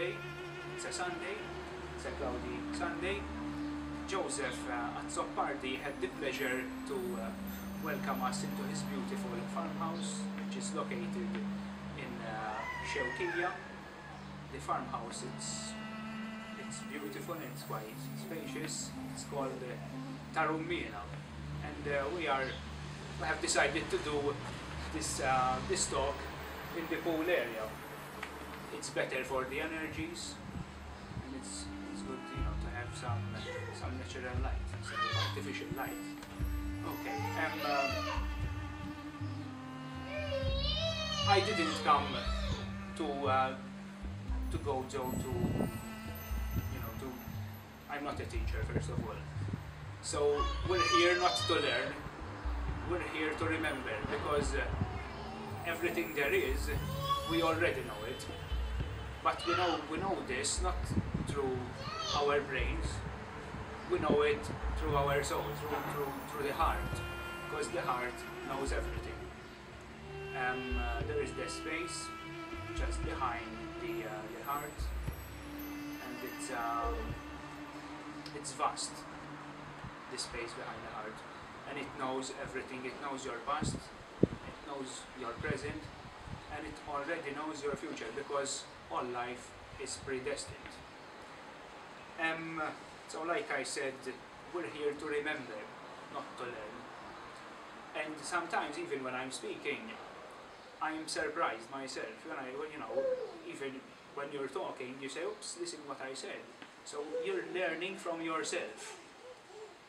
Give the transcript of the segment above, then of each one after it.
Sunday. It's a Sunday. It's a cloudy Sunday. Joseph at some party had the pleasure to welcome us into his beautiful farmhouse, which is located in Shewkija. The farmhouse, it's beautiful, it's quite spacious. It's called Tarummina, and we have decided to do this talk in the pool area. It's better for the energies, and it's good, to have some natural light instead of artificial light. Okay. I didn't come to Gozo I'm not a teacher, first of all. So we're here not to learn, we're here to remember, because everything there is, we already know it. But we know this not through our brains, we know it through our soul, through the heart, because the heart knows everything. There is the space just behind the heart, and it's vast, the space behind the heart, and it knows everything. It knows your past, it knows your present, and it already knows your future, because all life is predestined. So like I said, we're here to remember, not to learn. And sometimes, even when I'm speaking, I'm surprised myself. Even when you're talking, you say, oops, listen what I said. So you're learning from yourself.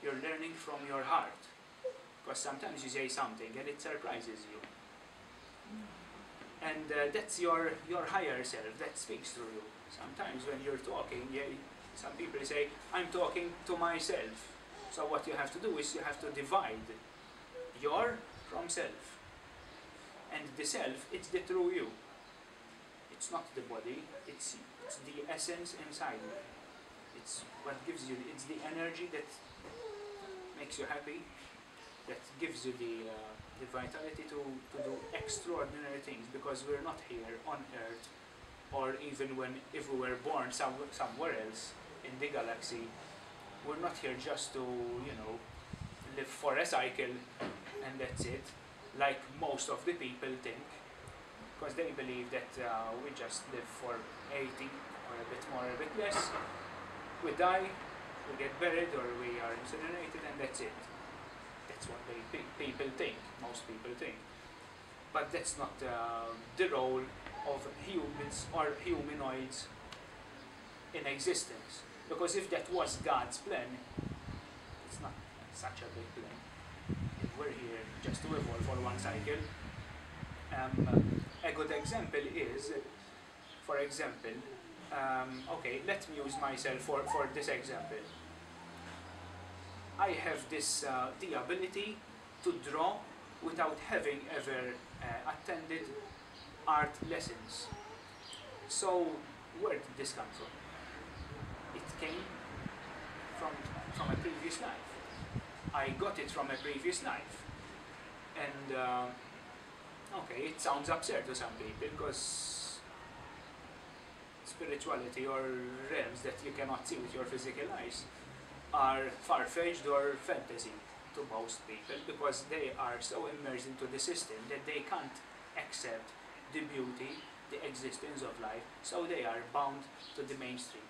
You're learning from your heart. Because sometimes you say something and it surprises you. And that's your higher self that speaks through you. Sometimes when you're talking, some people say, I'm talking to myself. So what you have to do is you have to divide your from self. And the self, it's the true you. It's not the body, it's the essence inside you. It's what gives you, it's the energy that makes you happy, that gives you the vitality to do extraordinary things, because we're not here on Earth, or even if we were born somewhere else in the galaxy, we're not here just to, live for a cycle and that's it, like most of the people think, because they believe that we just live for 80 or a bit more, a bit less, we die, we get buried, or we are incinerated, and that's it. That's what people think, most people think. But that's not the role of humans or humanoids in existence. Because if that was God's plan, it's not such a big plan. If we're here just to evolve for one cycle. A good example is, for example, okay, let me use myself for this example. I have this the ability to draw without having ever attended art lessons. So where did this come from? It came from a previous life. I got it from a previous life. And okay, it sounds absurd to some people, because spirituality or realms that you cannot see with your physical eyes are far-fetched or fantasy to most people, because they are so immersed into the system that they can't accept the beauty, the existence of life, so they are bound to the mainstream.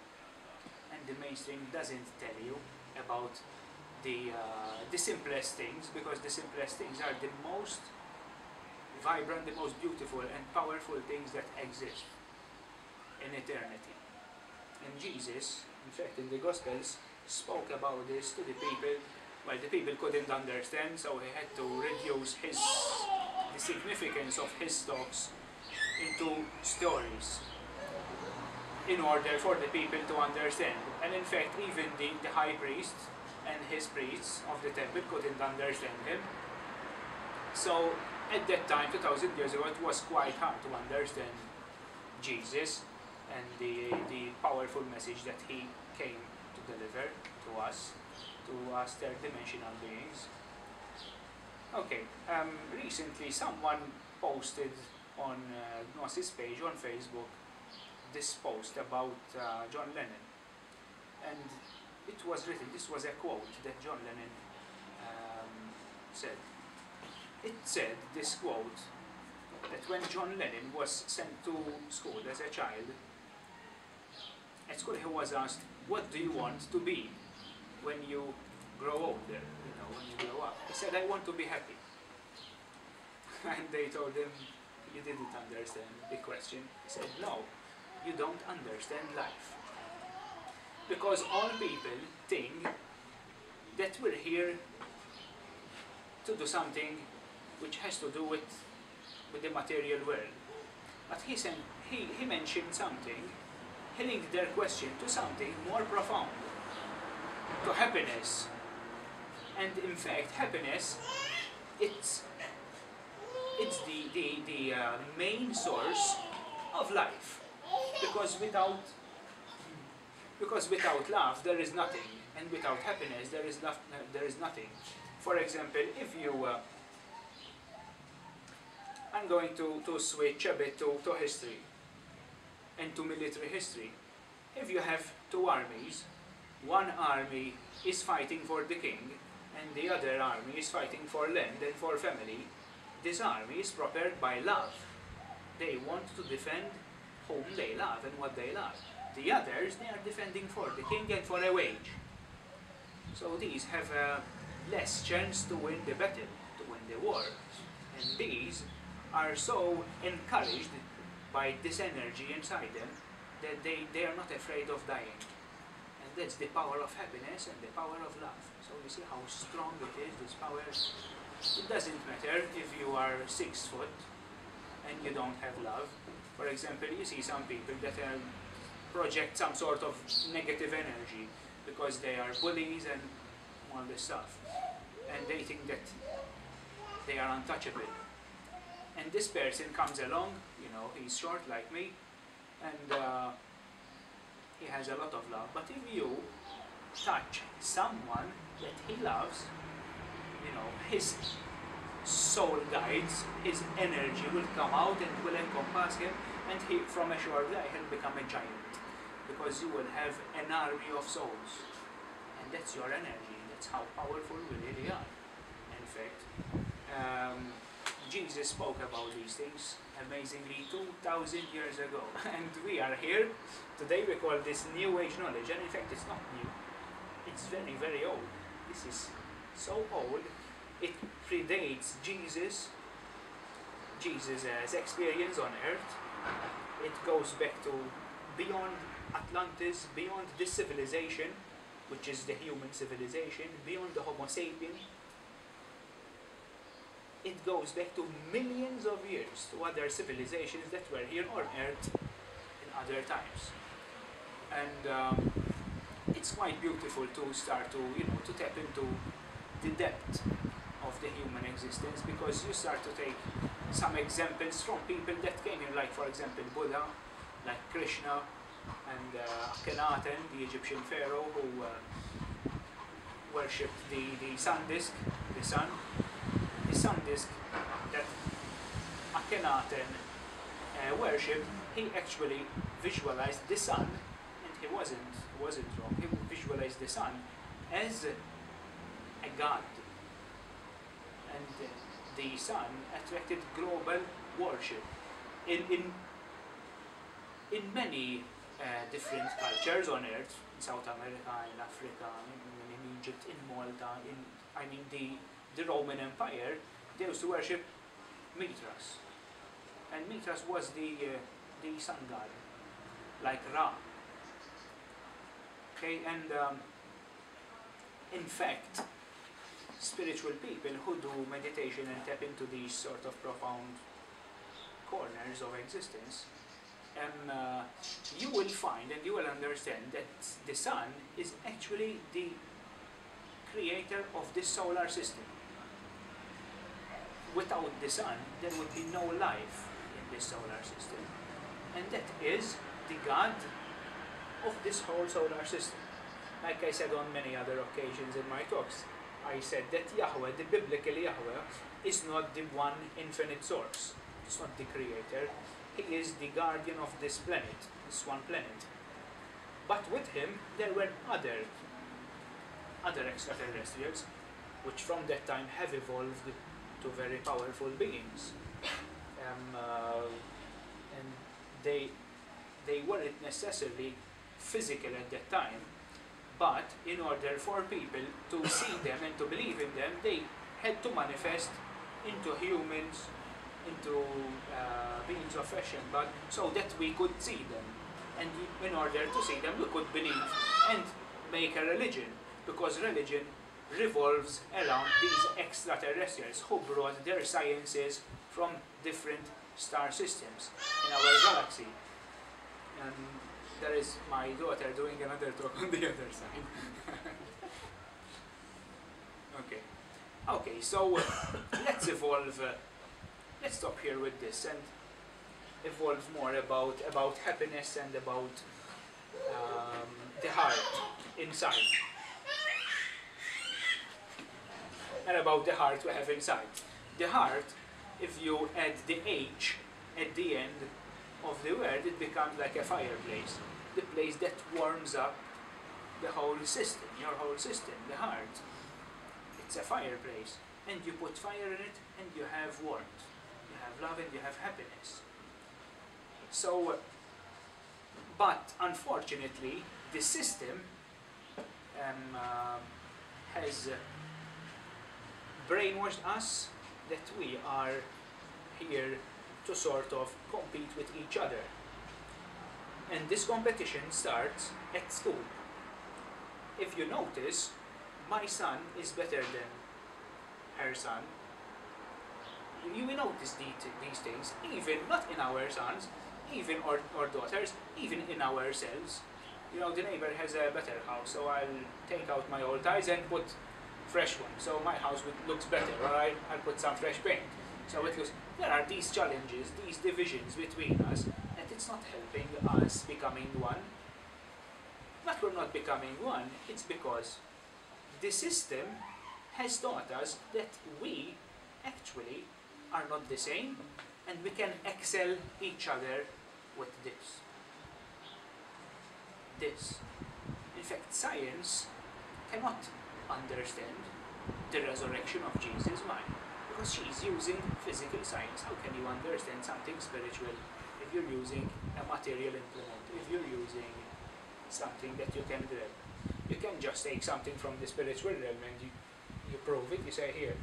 And the mainstream doesn't tell you about the simplest things, because the simplest things are the most vibrant, the most beautiful and powerful things that exist in eternity. And Jesus, in fact, in the Gospels, spoke about this to the people. Well, the people couldn't understand, so he had to reduce the significance of his talks into stories in order for the people to understand. And in fact, even the high priest and his priests of the temple couldn't understand him. So at that time, 2000 years ago, it was quite hard to understand Jesus and the powerful message that he came to deliver to us third dimensional beings. Okay, recently someone posted on Gnosis page on Facebook this post about John Lennon, and it was written, this was a quote that John Lennon said. It said, this quote, that when John Lennon was sent to school as a child, at school he was asked, what do you want to be when you grow older, when you grow up? He said, I want to be happy. And they told him, you didn't understand the question. He said, no, you don't understand life. Because all people think that we're here to do something which has to do with the material world. But he mentioned something, he linked their question to something more profound, to happiness. And in fact, happiness, it's the main source of life. Because without love there is nothing, and without happiness there is nothing. For example, if you I'm going to switch a bit to history and to military history. If you have two armies, one army is fighting for the king and the other army is fighting for land and for family, this army is prepared by love. They want to defend whom they love and what they love. The others, they are defending for the king and for a wage. So these have a less chance to win the battle, to win the war. And these are so encouraged by this energy inside them that they are not afraid of dying. And that's the power of happiness and the power of love. So you see how strong it is, this power. It doesn't matter if you are 6 foot and you don't have love. For example, you see some people that project some sort of negative energy because they are bullies and all this stuff. And they think that they are untouchable. And this person comes along, he's short like me, and he has a lot of love. But if you touch someone that he loves, his soul guides, his energy will come out and will encompass him, and he, from a short guy, he'll become a giant. Because you will have an army of souls. And that's your energy. That's how powerful we really are. In fact, Jesus spoke about these things amazingly 2,000 years ago. And we are here. Today we call this New Age knowledge. And in fact, it's not new. It's very, very old. This is so old. It predates Jesus' experience on earth. It goes back to beyond Atlantis, beyond this civilization, which is the human civilization, beyond the Homo sapien. It goes back to millions of years to other civilizations that were here on earth in other times. And it's quite beautiful to start to tap into the depth of the human existence, because you start to take some examples from people that came here, like for example Buddha, like Krishna, and Akhenaten, the Egyptian pharaoh who worshipped the sun disk, the sun disk that Akhenaten worshipped. He actually visualized the sun, and he wasn't wrong. He visualized the sun as a god, and the sun attracted global worship in many different cultures on earth, in South America, in Africa, in Egypt, in Malta, the Roman Empire. They used to worship Mithras, and Mithras was the sun god, like Ra. Okay, and in fact, spiritual people who do meditation and tap into these sort of profound corners of existence, you will find and you will understand that the sun is actually the creator of this solar system. Without the sun, there would be no life in this solar system. And that is the God of this whole solar system. Like I said on many other occasions in my talks, I said that Yahweh, the biblical Yahweh, is not the one infinite source. It's not the creator. he is the guardian of this planet, this one planet. But with him, there were other extraterrestrials, which from that time have evolved to very powerful beings. And they weren't necessarily physical at that time, but in order for people to see them and to believe in them, they had to manifest into humans, into beings of flesh and blood, so that we could see them. And in order to see them, we could believe and make a religion, because religion revolves around these extraterrestrials who brought their sciences from different star systems in our galaxy. And there is my daughter doing another talk on the other side. Okay, so let's evolve. Let's stop here with this and evolve more about happiness and about the heart inside. And about the heart we have inside. The heart, if you add the H at the end of the word, it becomes like a fireplace. The place that warms up the whole system, your whole system, the heart. It's a fireplace. And you put fire in it and you have warmth. You have love and you have happiness. So, but unfortunately, the system has brainwashed us that we are here to sort of compete with each other. And this competition starts at school. If you notice, my son is better than her son. You will notice these things, even not in our sons, even our daughters, even in ourselves. You know, the neighbor has a better house, so I'll take out my old ties and put fresh ones. So my house looks better, or I'll put some fresh paint. So it looks, there are these challenges, these divisions between us, and it's not helping us becoming one. But we're not becoming one, it's because the system has taught us that we actually are not the same, and we can excel each other with this. In fact, science cannot understand the resurrection of Jesus. Why? Because she's using physical science. How can you understand something spiritual if you're using a material implement, if you're using something that you can grab? You can just take something from the spiritual realm and you prove it. You say, here,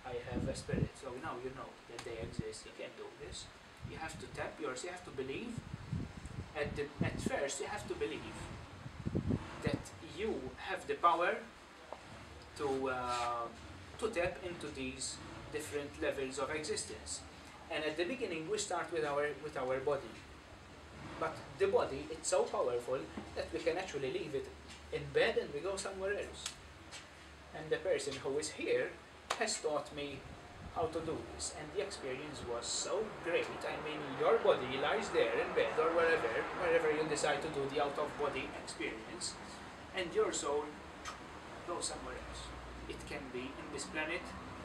I have a spirit, so now you know that they exist. You can't do this. You have to tap yours, you have to believe. At first, you have to believe that you have the power to tap into these different levels of existence. And at the beginning, we start with our body. But the body, it's so powerful that we can actually leave it in bed and we go somewhere else. And the person who is here has taught me how to do this, and the experience was so great. I mean, your body lies there in bed or wherever you decide to do the out-of-body experience, and your soul goes somewhere else. It can be in this planet,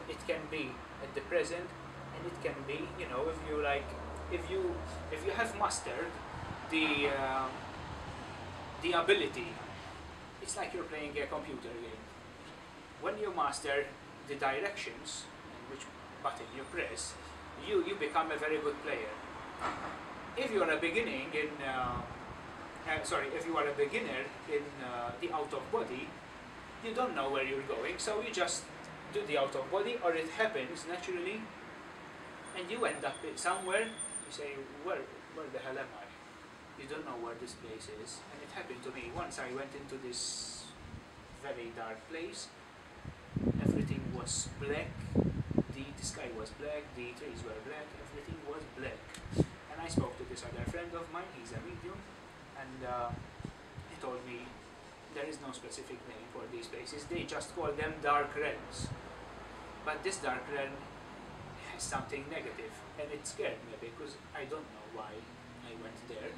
it can be at the present, and it can be, you know, if you have mastered the ability, it's like you're playing a computer game. When you master the directions, which button you press, you become a very good player. If you are a beginner in the out of body, you don't know where you're going, so you just do the out of body, or it happens naturally, and you end up somewhere. You say, where the hell am I? You don't know where this place is. And it happened to me once. I went into this very dark place. Everything was black. The sky was black, the trees were black, everything was black. And I spoke to this other friend of mine, he's a medium, and he told me there is no specific name for these places, they just call them dark realms. But this dark realm has something negative, and it scared me because I don't know why I went there.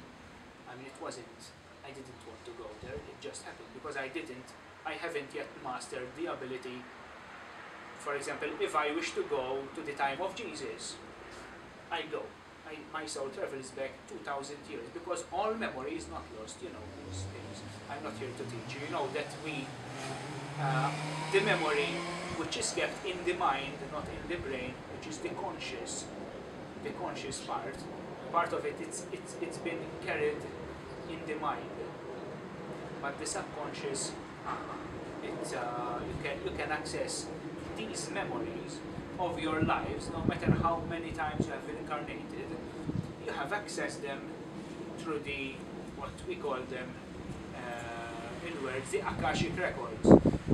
I mean, I didn't want to go there, it just happened because I haven't yet mastered the ability. For example, if I wish to go to the time of Jesus, I go. my soul travels back 2,000 years, because all memory is not lost, you know these things. I'm not here to teach you, you know that the memory which is kept in the mind, not in the brain, which is the conscious part of it, it's been carried in the mind. But the subconscious, you can access these memories of your lives, no matter how many times you have incarnated. You have accessed them through the, what we call them in words, the Akashic records.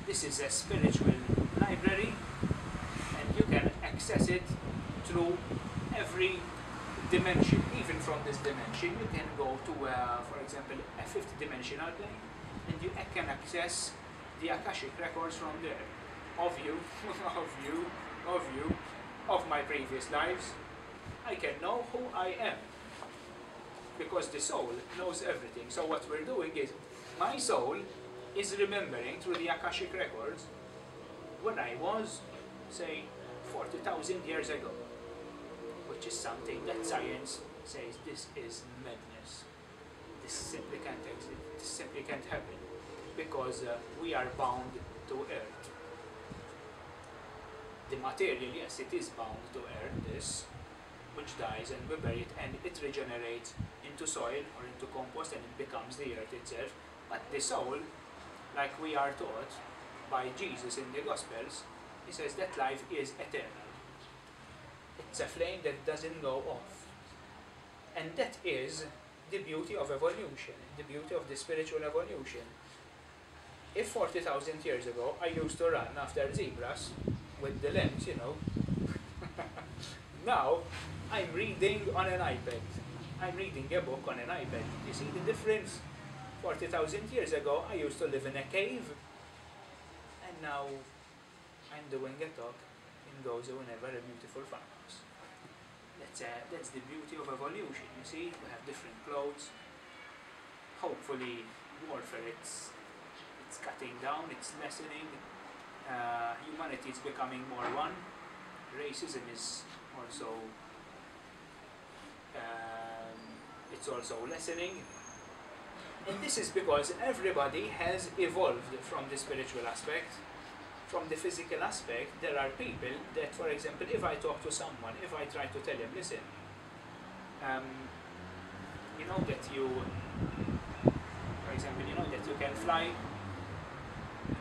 This is a spiritual library, and you can access it through every dimension. Even from this dimension, you can go to, for example, a fifth dimensional plane, and you can access the Akashic records from there, of you, of my previous lives. I can know who I am, because the soul knows everything. So what we're doing is, my soul is remembering through the Akashic records when I was, say, 40,000 years ago, which is something that science says this is madness. This simply can't exist. This simply can't happen, because we are bound to earth. The material, yes, it is bound to earth, this, which dies and we bury it, and it regenerates into soil or into compost, and it becomes the earth itself. But the soul, like we are taught by Jesus in the Gospels, he says that life is eternal. It's a flame that doesn't go off. And that is the beauty of evolution, the beauty of the spiritual evolution. If 40,000 years ago I used to run after zebras with the lens, you know, now I'm reading on an iPad. I'm reading a book on an iPad. You see the difference? 40,000 years ago I used to live in a cave, and now I'm doing a talk in Gozo in a very beautiful farmhouse. That's the beauty of evolution, you see? We have different clothes. Hopefully warfare, it's cutting down, it's lessening. Humanity is becoming more one. Racism is also it's also lessening. And this is because everybody has evolved from the spiritual aspect. From the physical aspect, there are people that, for example, if I talk to someone, if I try to tell him, listen, you know that you, for example, you know that you can fly.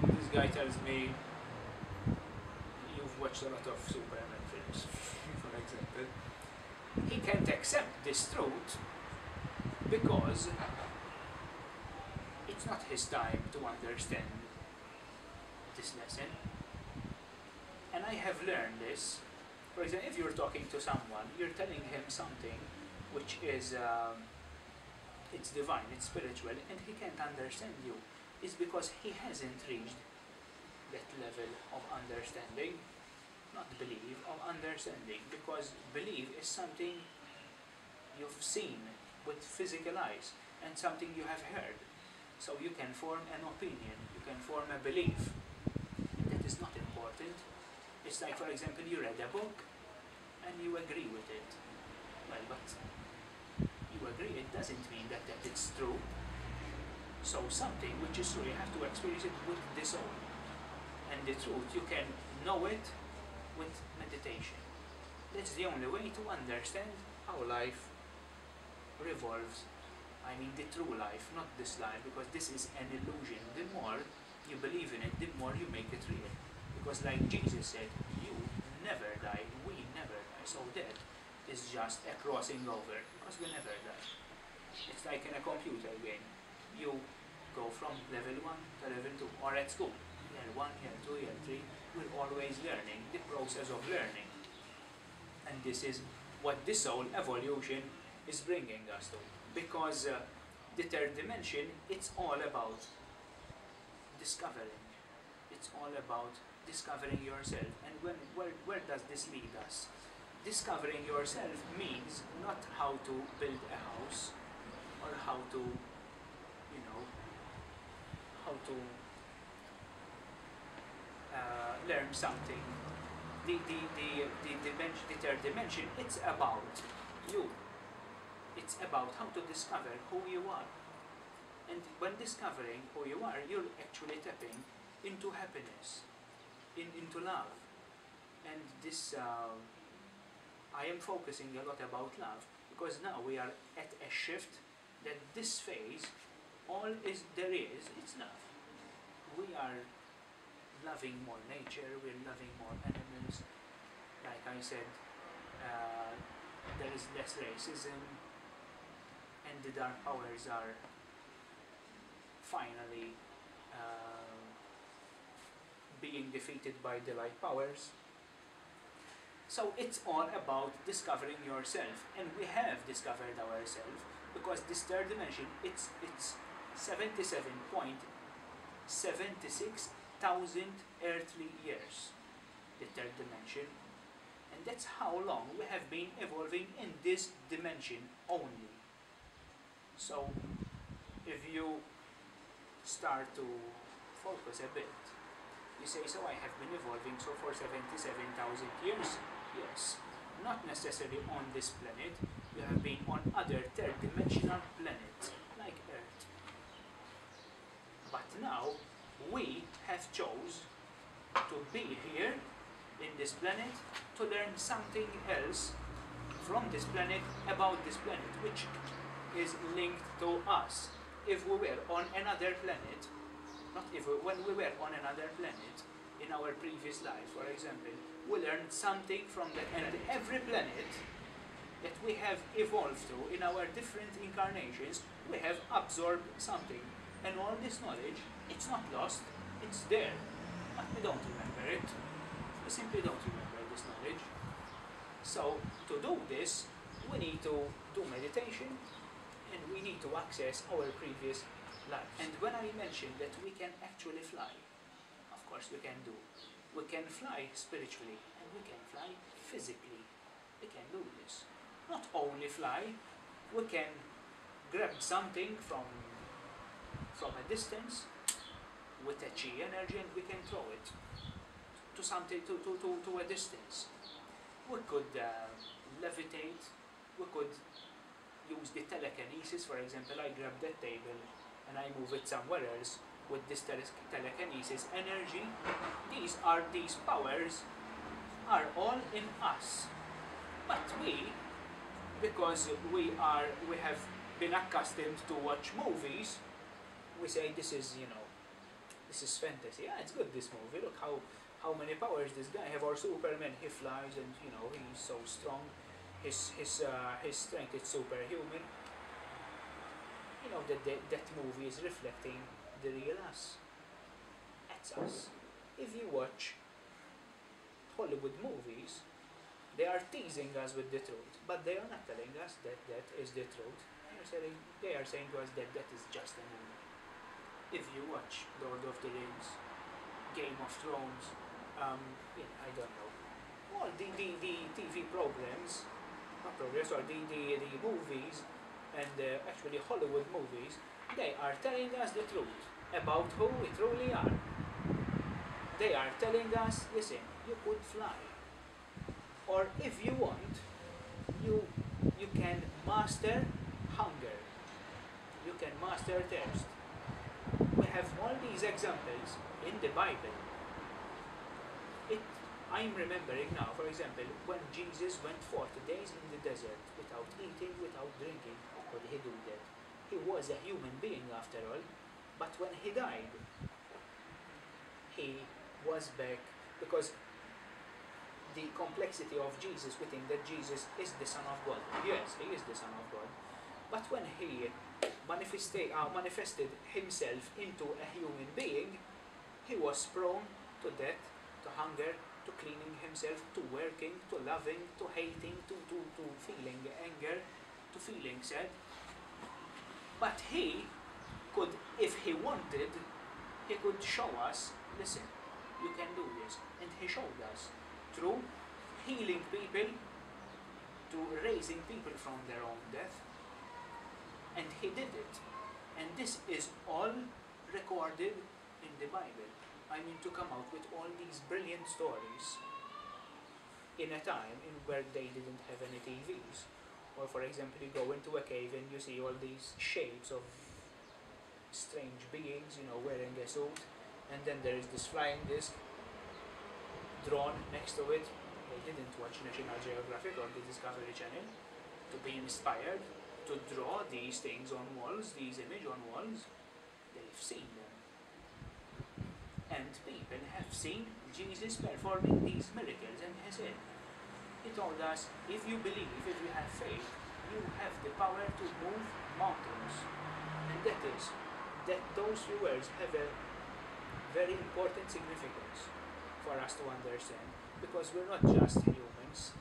And this guy tells me, you've watched a lot of Superman films, for example. He can't accept this truth because it's not his time to understand this lesson. And I have learned this. For example, if you're talking to someone, you're telling him something which is it's divine, it's spiritual, and he can't understand you. It's because he hasn't reached that level of understanding, not belief, of understanding. Because belief is something you've seen with physical eyes and something you have heard. So you can form an opinion, you can form a belief. That is not important. It's like, for example, you read a book and you agree with it. Well, but you agree, it doesn't mean that it's true. So something which is true, you have to experience it with the soul. And the truth, you can know it with meditation. That's the only way to understand how life revolves. I mean the true life, not this life, because this is an illusion. The more you believe in it, the more you make it real. Because like Jesus said, you never die, we never die. So death is just a crossing over, because we never die. It's like in a computer game. You go from level 1 to level 2, or at school. Year 1, year 2, year 3, we're always learning, the process of learning. And this is what the soul evolution is bringing us to. Because the third dimension, it's all about discovering. It's all about discovering yourself. And where does this lead us? Discovering yourself means not how to build a house, or how to, you know, how to learn something. The third dimension, it's about you. It's about how to discover who you are. And when discovering who you are, you're actually tapping into happiness, into love. And this, I am focusing a lot about love, because now we are at a shift that this phase, all there is, it's love. We are loving more nature, we're loving more animals. Like I said, there is less racism, and the dark powers are finally being defeated by the light powers. So it's all about discovering yourself, and we have discovered ourselves, because this third dimension, it's 77.76,000 earthly years, the third dimension, and that's how long we have been evolving in this dimension only. So if you start to focus a bit, you say, so I have been evolving so for 77,000 years. Yes, not necessarily on this planet, you have been on other third dimensional planets like Earth. But now we have chose to be here in this planet to learn something else from this planet about this planet, which is linked to us. If we were on another planet, when we were on another planet in our previous life, for example, we learned something from that, and every planet that we have evolved to in our different incarnations, we have absorbed something, and all this knowledge, it's not lost, it's there, but we don't remember it. We simply don't remember this knowledge. So to do this, we need to do meditation, and we need to access our previous lives. And when I mentioned that we can actually fly, of course we can do. We can fly spiritually, and we can fly physically. We can do this. Not only fly, we can grab something from a distance with a chi energy, and we can throw it to something, to a distance. We could levitate, we could use the telekinesis. For example, I grab that table and I move it somewhere else with this telekinesis energy. These powers are all in us. But we, because we have been accustomed to watch movies, we say this is fantasy. Yeah, it's good, this movie. Look how many powers this guy have. Or Superman, he flies, and he's so strong. His strength is superhuman. That movie is reflecting the real us. That's us. If you watch Hollywood movies, they are teasing us with the truth, but they are not telling us that that is the truth. They are saying to us that that is just a movie. If you watch Lord of the Rings, Game of Thrones, I don't know, all the TV programs, not programs, or the movies, and actually Hollywood movies, they are telling us the truth about who we truly are. They are telling us, listen, you could fly, or if you want, you can master hunger, you can master thirst. We have all these examples in the Bible. I'm remembering now, for example, when Jesus went 40 days in the desert without eating, without drinking. How could he do that? He was a human being after all, but when he died, he was back, because the complexity of Jesus, we think that Jesus is the Son of God. Yes, he is the Son of God, but when he manifested himself into a human being, he was prone to death, to hunger, to cleaning himself, to working, to loving, to hating, to feeling anger, to feeling sad. But he could, if he wanted, he could show us, listen, you can do this. And he showed us through healing people, to raising people from their own death. And he did it. And this is all recorded in the Bible. I mean, to come out with all these brilliant stories in a time where they didn't have any TVs, Or for example, you go into a cave and you see all these shapes of strange beings, wearing a suit, and then there is this flying disc drawn next to it. They didn't watch National Geographic or the Discovery Channel to be inspired to draw these things on walls, these images on walls. They've seen them. And people have seen Jesus performing these miracles, and he told us, if you believe, if you have faith, you have the power to move mountains. And that those few words have a very important significance for us to understand, because we're not just humans.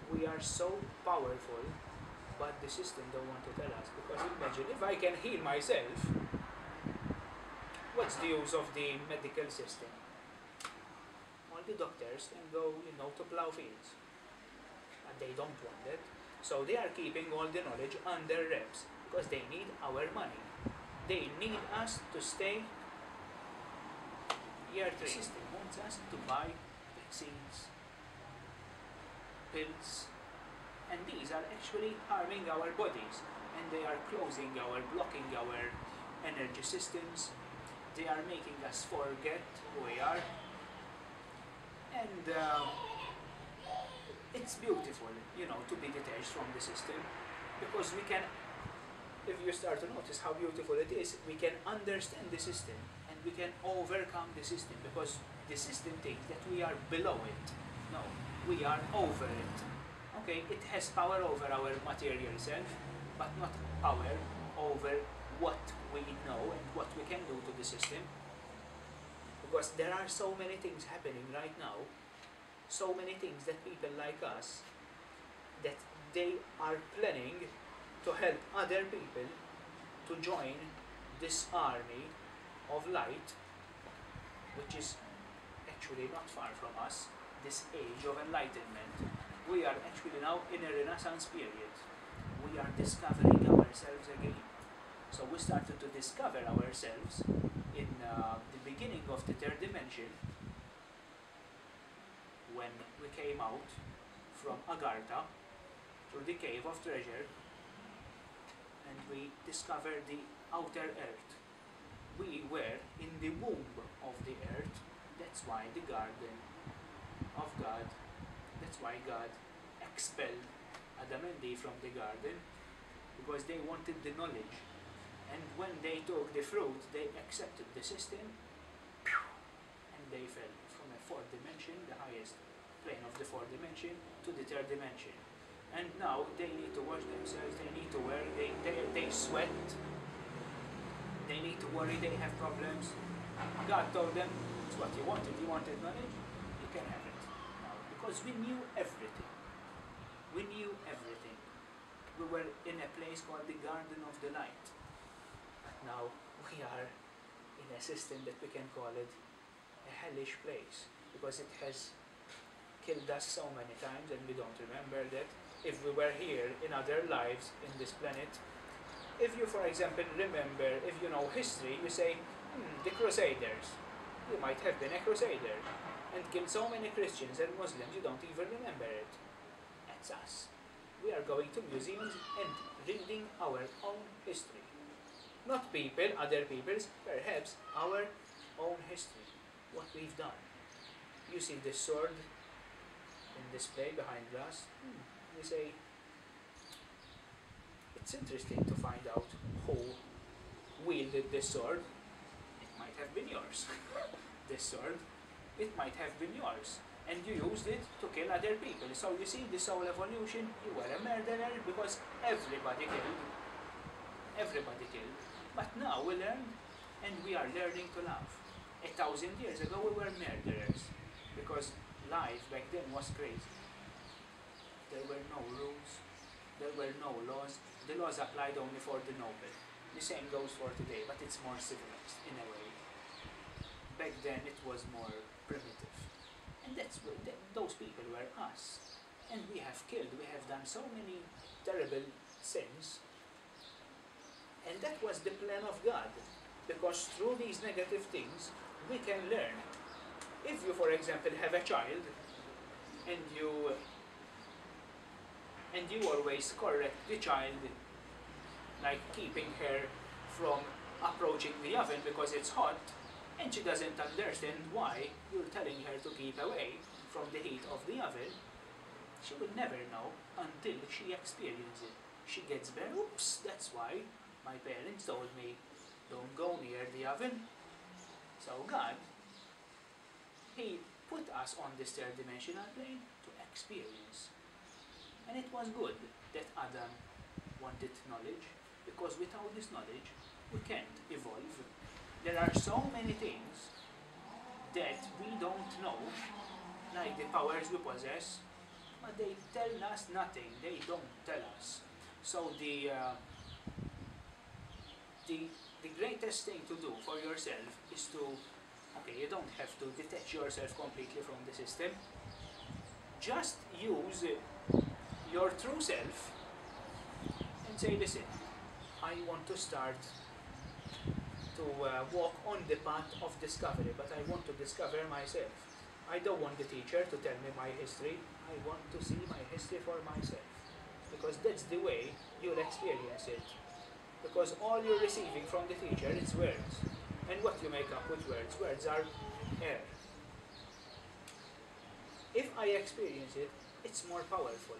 We are so powerful, but the system don't want to tell us. Because imagine, if I can heal myself, what's the use of the medical system? All the doctors can go, to plow fields. And they don't want it. So they are keeping all the knowledge under wraps, because they need our money. They need us to stay here. The system wants us to buy vaccines, pills, and these are actually harming our bodies, and they are blocking our energy systems. They are making us forget who we are, and it's beautiful, to be detached from the system, because we can, if you start to notice how beautiful it is, we can understand the system, and we can overcome the system, because the system thinks that we are below it. No, we are over it. Okay, it has power over our material self, but not power over what we know and what we can do to the system. Because there are so many things happening right now, so many things that people like us, that they are planning to help other people to join this army of light, which is actually not far from us, this age of enlightenment. We are actually now in a Renaissance period. We are discovering ourselves again. So we started to discover ourselves in the beginning of the third dimension, when we came out from Agartha through the cave of treasure, and we discovered the outer earth. We were in the womb of the earth. That's why the garden of God, that's why God expelled Adam and Eve from the garden, because they wanted the knowledge. And when they took the fruit, they accepted the system, and they fell from a fourth dimension, the highest plane of the fourth dimension, to the third dimension. And now they need to wash themselves, they need to wear, they sweat, they need to worry, they have problems. God told them, it's what you wanted knowledge, you can have it. Now, because we knew everything. We knew everything. We were in a place called the Garden of the Light. But now we are in a system that we can call it a hellish place, because it has killed us so many times and we don't remember that. If we were here in other lives in this planet, if you, for example, remember, if you know history, you say, the Crusaders, you might have been a Crusader and killed so many Christians and Muslims you don't even remember it. That's us. We are going to museums and reading our own history. Not people, other people's, perhaps our own history, what we've done. You see this sword in display behind glass. You say, it's interesting to find out who wielded this sword. It might have been yours. This sword, it might have been yours. And you used it to kill other people. So you see, the soul evolution, you were a murderer because everybody killed. Everybody killed. But now we learn, and we are learning to love. 1,000 years ago we were murderers, because life back then was crazy. There were no rules, there were no laws. The laws applied only for the noble. The same goes for today, but it's more civilized in a way. Back then it was more primitive. And those people were us. And we have killed, we have done so many terrible sins. And that was the plan of God, because through these negative things we can learn. If you, for example, have a child and you and you always correct the child, like keeping her from approaching the oven because it's hot, and she doesn't understand why you're telling her to keep away from the heat of the oven. She will never know until she experiences it. She gets bare, oops, that's why my parents told me, don't go near the oven. So God, He put us on this third dimensional plane to experience. And it was good that Adam wanted knowledge, because without this knowledge, we can't evolve. There are so many things that we don't know, like the powers we possess, but they tell us nothing. They don't tell us. So the greatest thing to do for yourself is to, okay, you don't have to detach yourself completely from the system. Just use your true self and say, listen, I want to start to walk on the path of discovery, but I want to discover myself. I don't want the teacher to tell me my history. I want to see my history for myself, because that's the way you'll experience it. Because all you're receiving from the teacher is words, and what you make up with words are air. If I experience it, it's more powerful.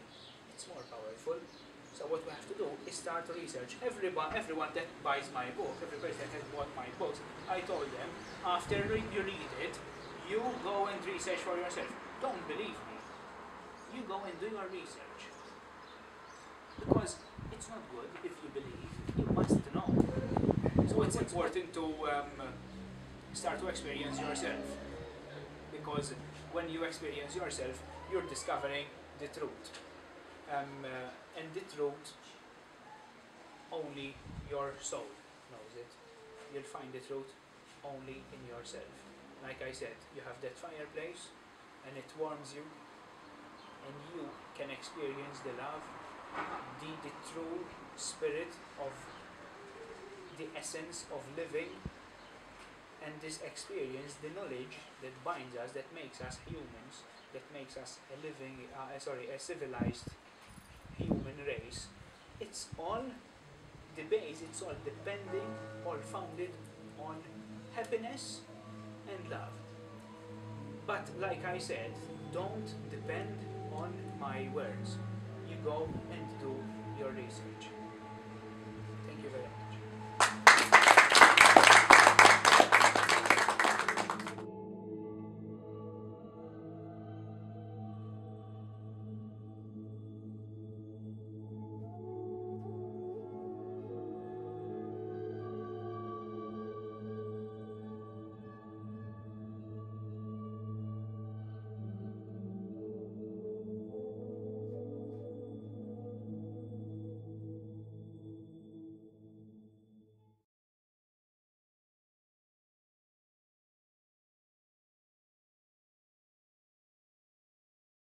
It's more powerful. So what we have to do is start to research. Everyone that buys my book, every person that has bought my books, I told them, after you read it, you go and research for yourself. Don't believe me. You go and do your research. Because it's not good if you believe, you must know. So it's important to start to experience yourself. Because when you experience yourself, you're discovering the truth. And the truth, only your soul knows it. You'll find the truth only in yourself. Like I said, you have that fireplace and it warms you, and you can experience the love, the true spirit of the essence of living, and this experience, the knowledge that binds us, that makes us humans, that makes us a living, a civilized human race. It's all the base, it's all depending, all founded on happiness and love. But like I said, don't depend on my words. You go and do your research. Thank you very much.